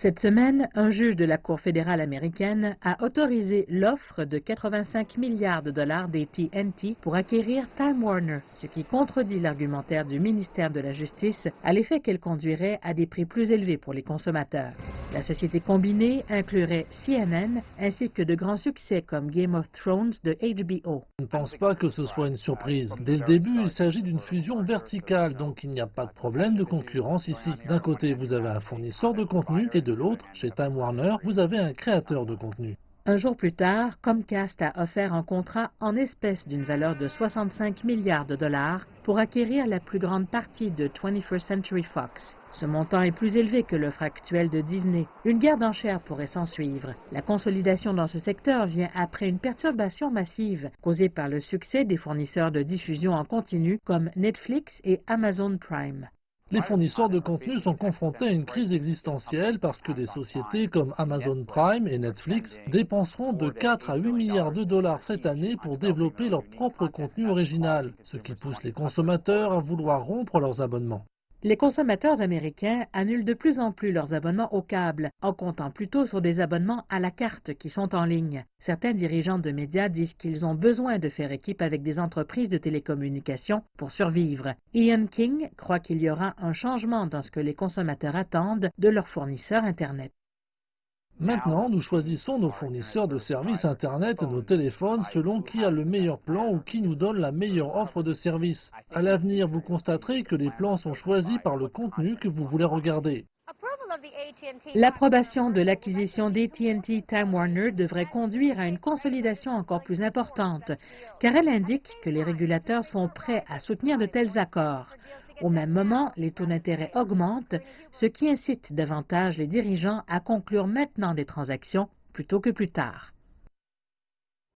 Cette semaine, un juge de la Cour fédérale américaine a autorisé l'offre de 85 milliards de dollars d'AT&T pour acquérir Time Warner, ce qui contredit l'argumentaire du ministère de la Justice à l'effet qu'elle conduirait à des prix plus élevés pour les consommateurs. La société combinée inclurait CNN ainsi que de grands succès comme Game of Thrones de HBO. Je ne pense pas que ce soit une surprise. Dès le début, il s'agit d'une fusion verticale, donc il n'y a pas de problème de concurrence ici. D'un côté, vous avez un fournisseur de contenu et de l'autre, chez Time Warner, vous avez un créateur de contenu. Un jour plus tard, Comcast a offert un contrat en espèces d'une valeur de 65 milliards de dollars pour acquérir la plus grande partie de 21st Century Fox. Ce montant est plus élevé que l'offre actuelle de Disney. Une guerre d'enchères pourrait s'en suivre. La consolidation dans ce secteur vient après une perturbation massive causée par le succès des fournisseurs de diffusion en continu comme Netflix et Amazon Prime. Les fournisseurs de contenu sont confrontés à une crise existentielle parce que des sociétés comme Amazon Prime et Netflix dépenseront de 4 à 8 milliards de dollars cette année pour développer leur propre contenu original, ce qui pousse les consommateurs à vouloir rompre leurs abonnements. Les consommateurs américains annulent de plus en plus leurs abonnements au câble, en comptant plutôt sur des abonnements à la carte qui sont en ligne. Certains dirigeants de médias disent qu'ils ont besoin de faire équipe avec des entreprises de télécommunications pour survivre. Ian King croit qu'il y aura un changement dans ce que les consommateurs attendent de leurs fournisseurs Internet. Maintenant, nous choisissons nos fournisseurs de services Internet et nos téléphones selon qui a le meilleur plan ou qui nous donne la meilleure offre de service. À l'avenir, vous constaterez que les plans sont choisis par le contenu que vous voulez regarder. L'approbation de l'acquisition d'AT&T Time Warner devrait conduire à une consolidation encore plus importante, car elle indique que les régulateurs sont prêts à soutenir de tels accords. Au même moment, les taux d'intérêt augmentent, ce qui incite davantage les dirigeants à conclure maintenant des transactions plutôt que plus tard.